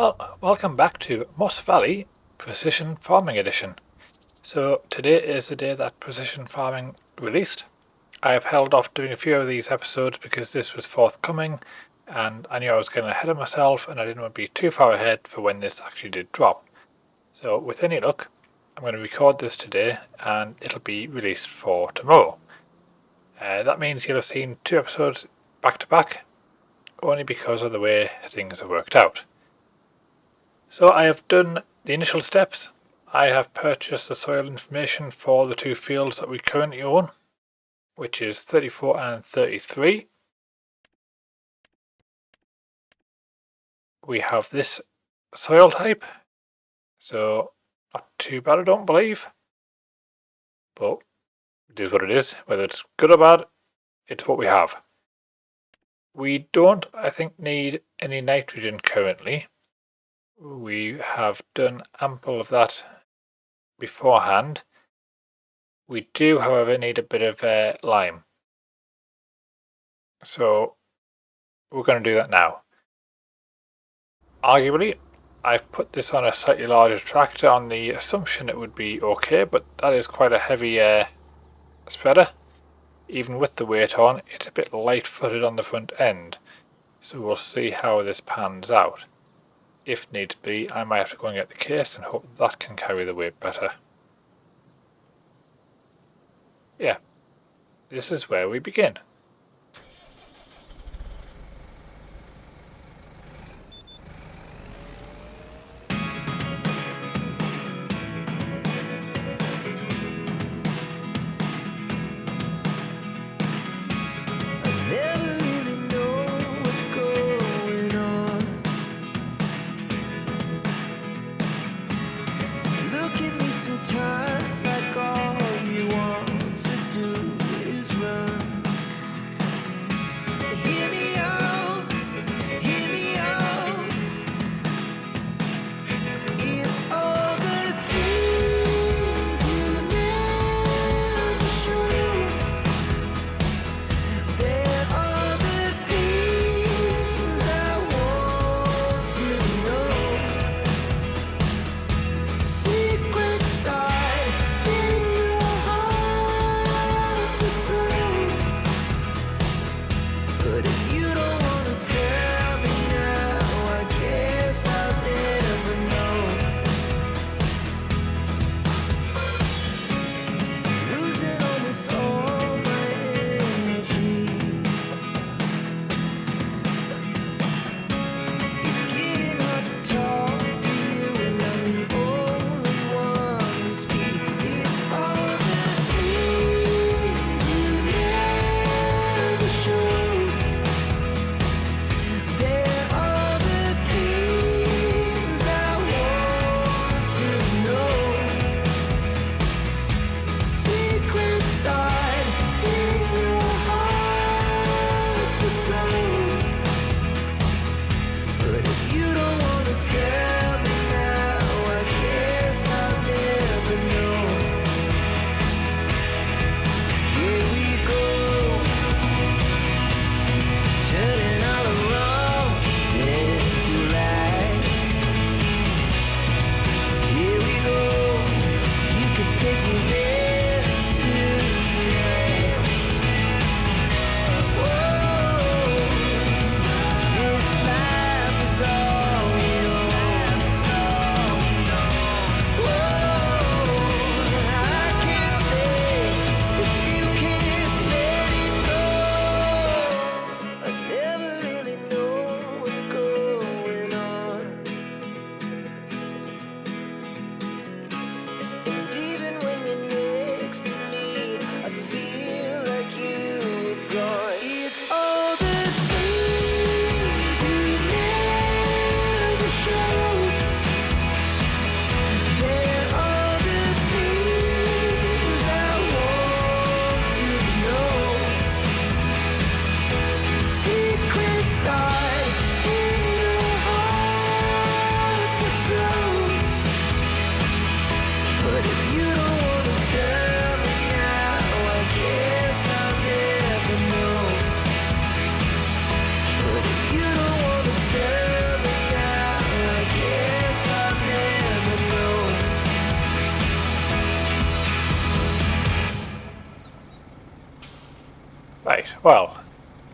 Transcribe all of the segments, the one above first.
Well, welcome back to Moss Valley Precision Farming Edition. So today is the day that Precision Farming released. I have held off doing a few of these episodes because this was forthcoming and I knew I was getting ahead of myself and I didn't want to be too far ahead for when this actually did drop. So with any luck, I'm going to record this today and it'll be released for tomorrow. That means you'll have seen 2 episodes back to back, only because of the way things have worked out. So I have done the initial steps. I have purchased the soil information for the 2 fields that we currently own, which is 34 and 33. We have this soil type, so not too bad I don't believe, but it is what it is. Whether it's good or bad, it's what we have. We don't, I think, need any nitrogen currently. We have done ample of that beforehand. We do, however, need a bit of lime. So we're going to do that now. Arguably, I've put this on a slightly larger tractor on the assumption it would be okay, but that is quite a heavy spreader. Even with the weight on, it's a bit light-footed on the front end. So we'll see how this pans out. If needs be, I might have to go and get the case and hope that can carry the weight better. Yeah, this is where we begin.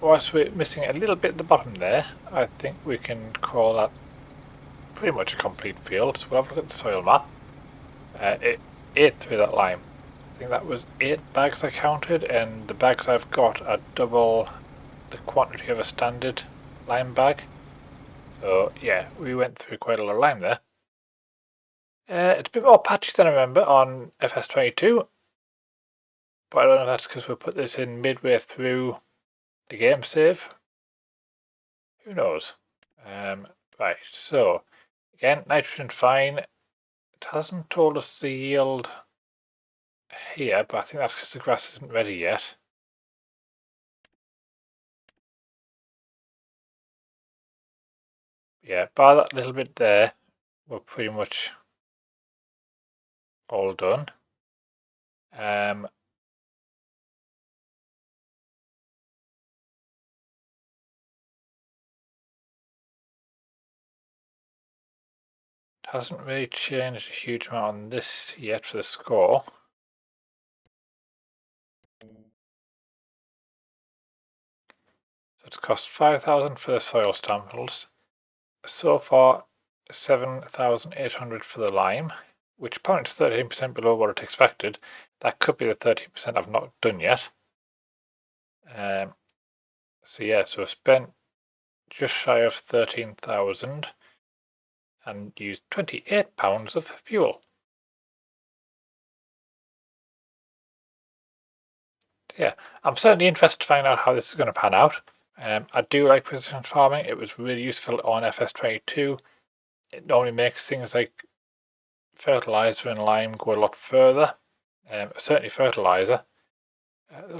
whilst we're missing a little bit at the bottom there, I think we can call that pretty much a complete field. So we'll have a look at the soil map. It ate through that lime. I think that was 8 bags I counted, and the bags I've got are double the quantity of a standard lime bag. So yeah, we went through quite a lot of lime there. It's a bit more patchy than I remember on FS22, but I don't know if that's because we put this in midway through the game save. Who knows? Right, so again, nitrogen fine. It hasn't told us the yield here, but I think that's because the grass isn't ready yet. Yeah, bar that little bit there, we're pretty much all done. It hasn't really changed a huge amount on this yet for the score. So it's cost 5,000 for the soil samples. So far, 7,800 for the lime, which apparently is 13% below what it expected. That could be the 13% I've not done yet. So yeah, so I've spent just shy of 13,000 and used £28 of fuel. Yeah, I'm certainly interested to find out how this is going to pan out. I do like precision farming. It was really useful on FS22. It normally makes things like fertilizer and lime go a lot further. Certainly fertilizer.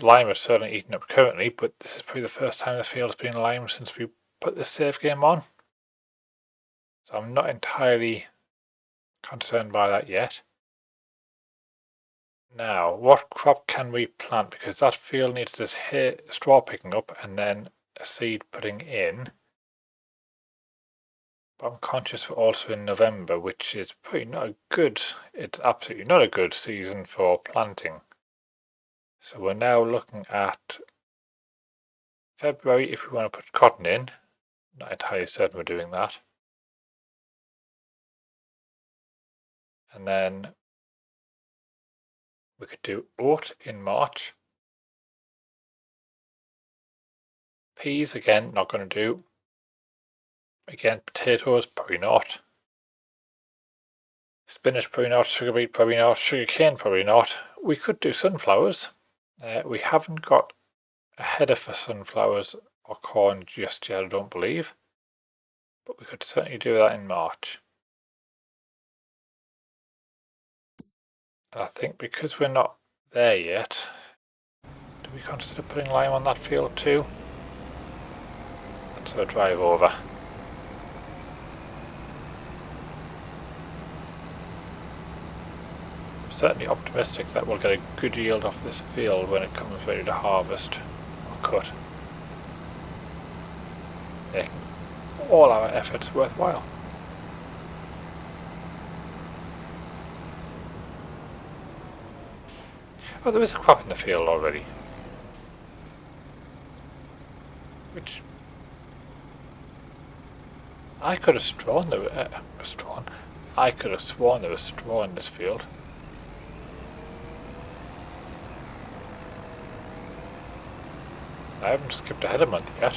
Lime is certainly eaten up currently, but this is probably the first time the field's been lime since we put this save game on. So I'm not entirely concerned by that yet. Now, what crop can we plant? Because that field needs this hay, straw picking up and then a seed putting in. But I'm conscious we're also in November, which is probably not a good, it's absolutely not a good season for planting. So we're now looking at February if we want to put cotton in. Not entirely certain we're doing that. And then we could do oat in March. Peas, again, not going to do. Again, potatoes, probably not. Spinach, probably not. Sugar beet, probably not. Sugar cane, probably not. We could do sunflowers. We haven't got a header for sunflowers or corn just yet, I don't believe. But we could certainly do that in March. And I think because we're not there yet, do we consider putting lime on that field too? Let's have a drive over. I'm certainly optimistic that we'll get a good yield off this field when it comes ready to harvest or cut. Making all our efforts worthwhile. Oh, there is a crop in the field already. Which I could have sworn there was I could have sworn there was straw in this field. I haven't skipped ahead a month yet.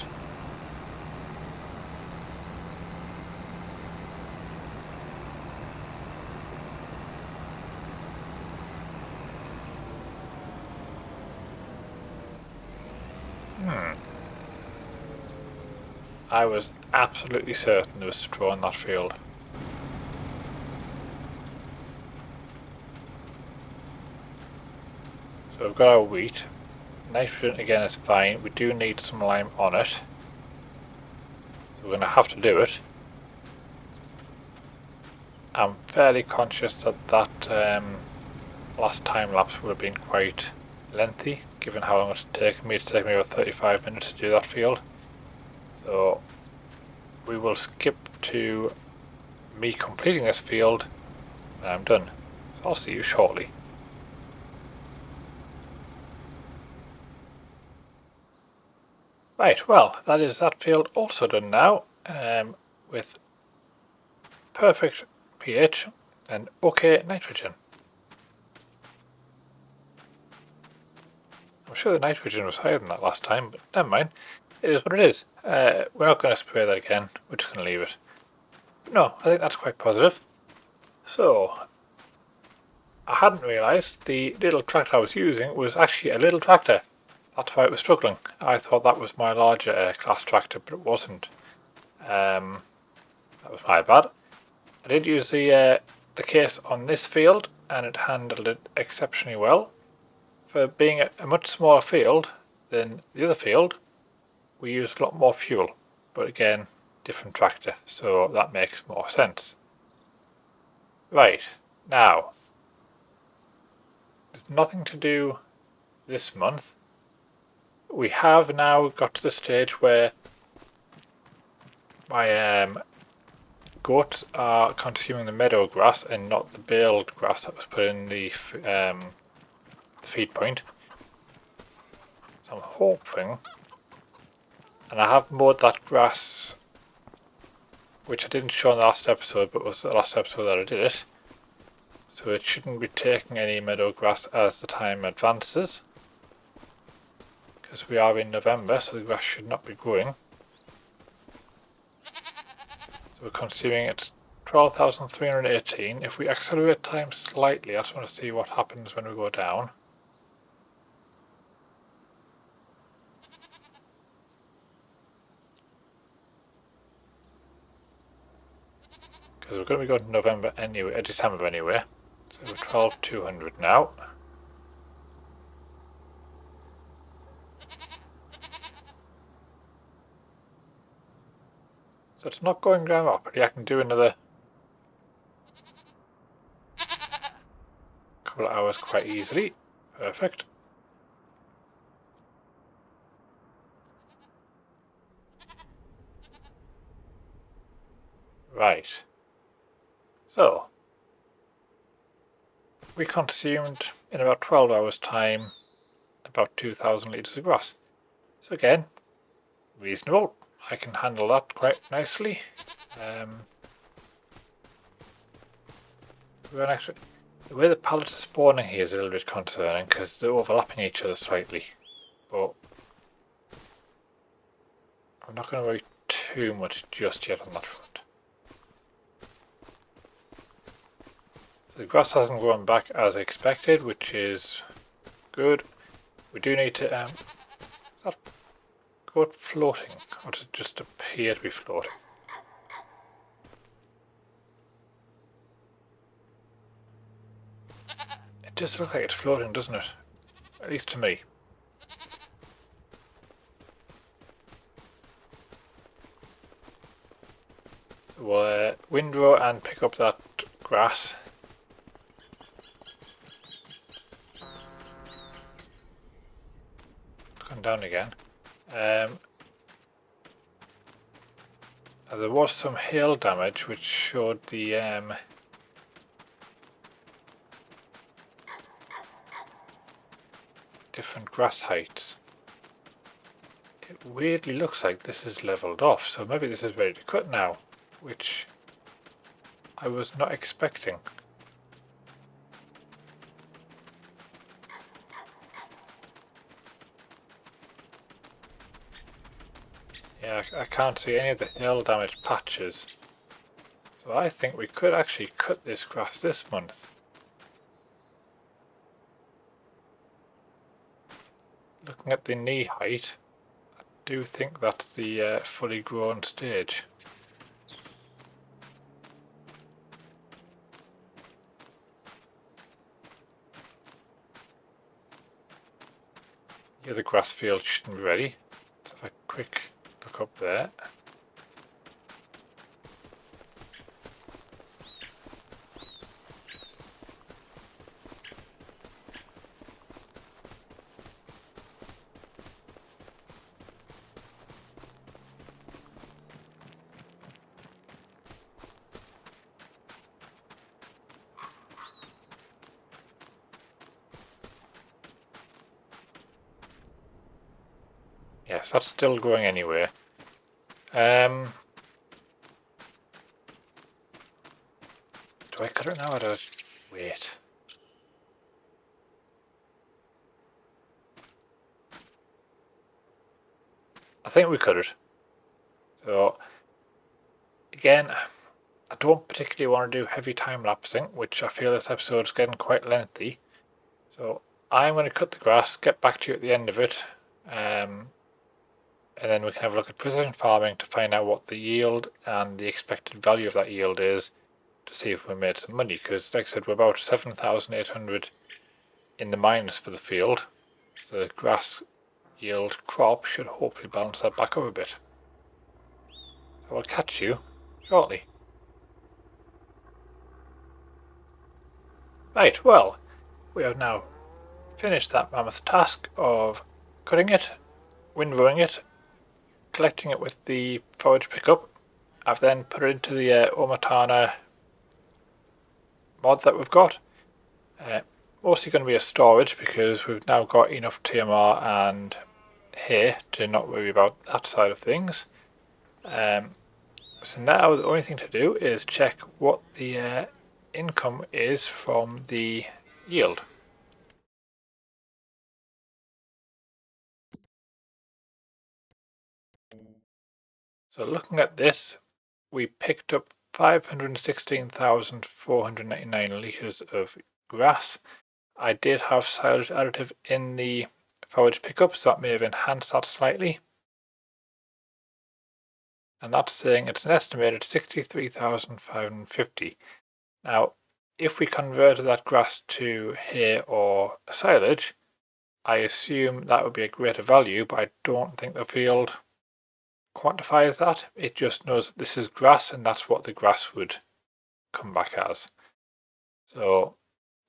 I was absolutely certain there was straw in that field. So we've got our wheat. Nitrogen again is fine. We do need some lime on it. So we're going to have to do it. I'm fairly conscious that last time lapse would have been quite lengthy, given how long it's taken me. It's taken me about 35 minutes to do that field. So we will skip to me completing this field and I'm done. So I'll see you shortly. Right, well, that is that field also done now, with perfect pH and okay nitrogen. I'm sure the nitrogen was higher than that last time, but never mind. It is what it is. We're not going to spray that again. We're just going to leave it. But no, I think that's quite positive. So, I hadn't realised the little tractor I was using was actually a little tractor. That's why it was struggling. I thought that was my larger class tractor, but it wasn't. That was my bad. I did use the case on this field, and it handled it exceptionally well. For being a much smaller field than the other field, we used a lot more fuel. But again, different tractor, so that makes more sense. Right, now, there's nothing to do this month. We have now got to the stage where my goats are consuming the meadow grass and not the baled grass that was put in the feed point. So I'm hoping, and I have mowed that grass, which I didn't show in the last episode, but was the last episode that I did it. So it shouldn't be taking any meadow grass as the time advances, because we are in November, so the grass should not be growing. So we're consuming it 12,318. If we accelerate time slightly, I just want to see what happens when we go down. Because we're going to be going to November anyway, December anyway. So we're 12,200 now. So it's not going down rapidly. I can do another couple of hours quite easily. Perfect. Right. So, we consumed in about 12 hours time about 2,000 litres of grass. So again, reasonable. I can handle that quite nicely. The way the pallets are spawning here is a little bit concerning because they're overlapping each other slightly. But I'm not going to worry too much just yet on that front. So the grass hasn't grown back as expected, which is good. We do need to... is that goat floating? Or does it just appear to be floating? It just looks like it's floating, doesn't it? At least to me. We'll windrow and pick up that grass. It's gone down again. There was some hail damage which showed the different grass heights. It weirdly looks like this is leveled off, so maybe this is ready to cut now, which I was not expecting. Yeah, I can't see any of the hail damage patches. So I think we could actually cut this grass this month. Looking at the knee height, I do think that's the fully grown stage. The other grass field shouldn't be ready. So have a quick look up there. Yes, that's still going anywhere. Do I cut it now or do I wait? I think we cut it. So again, I don't particularly want to do heavy time lapsing, which I feel this episode is getting quite lengthy. So I'm going to cut the grass, get back to you at the end of it, and then we can have a look at precision farming to find out what the yield and the expected value of that yield is to see if we made some money. Because like I said, we're about 7,800 in the minus for the field. So the grass yield crop should hopefully balance that back up a bit. So I'll catch you shortly. Right, well, we have now finished that mammoth task of cutting it, windrowing it, collecting it with the forage pickup. I've then put it into the Omatana mod that we've got. Mostly going to be a storage because we've now got enough TMR and hay to not worry about that side of things. So now the only thing to do is check what the income is from the yield. So looking at this, we picked up 516,499 litres of grass. I did have silage additive in the forage pickup, so that may have enhanced that slightly. And that's saying it's an estimated 63,550. Now, if we converted that grass to hay or silage, I assume that would be a greater value, but I don't think the field quantifies that. It just knows that this is grass and that's what the grass would come back as. So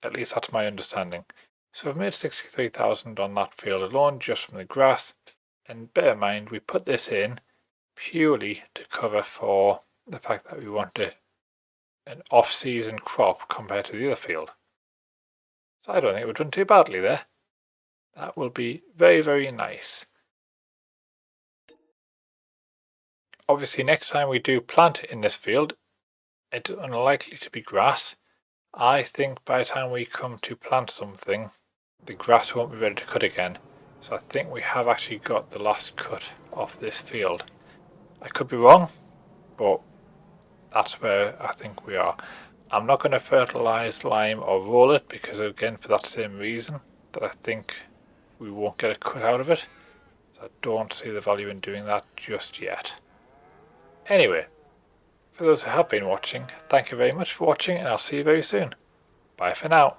at least that's my understanding. So I've made 63,000 on that field alone just from the grass. And bear in mind, we put this in purely to cover for the fact that we want an off-season crop compared to the other field. So I don't think it would run too badly there. That will be very, very nice. Obviously, next time we do plant in this field, it's unlikely to be grass. I think by the time we come to plant something, the grass won't be ready to cut again. So I think we have actually got the last cut off this field. I could be wrong, but that's where I think we are. I'm not going to fertilise lime or roll it because, again, for that same reason, that I think we won't get a cut out of it. So I don't see the value in doing that just yet. Anyway, for those who have been watching, thank you very much for watching and I'll see you very soon. Bye for now.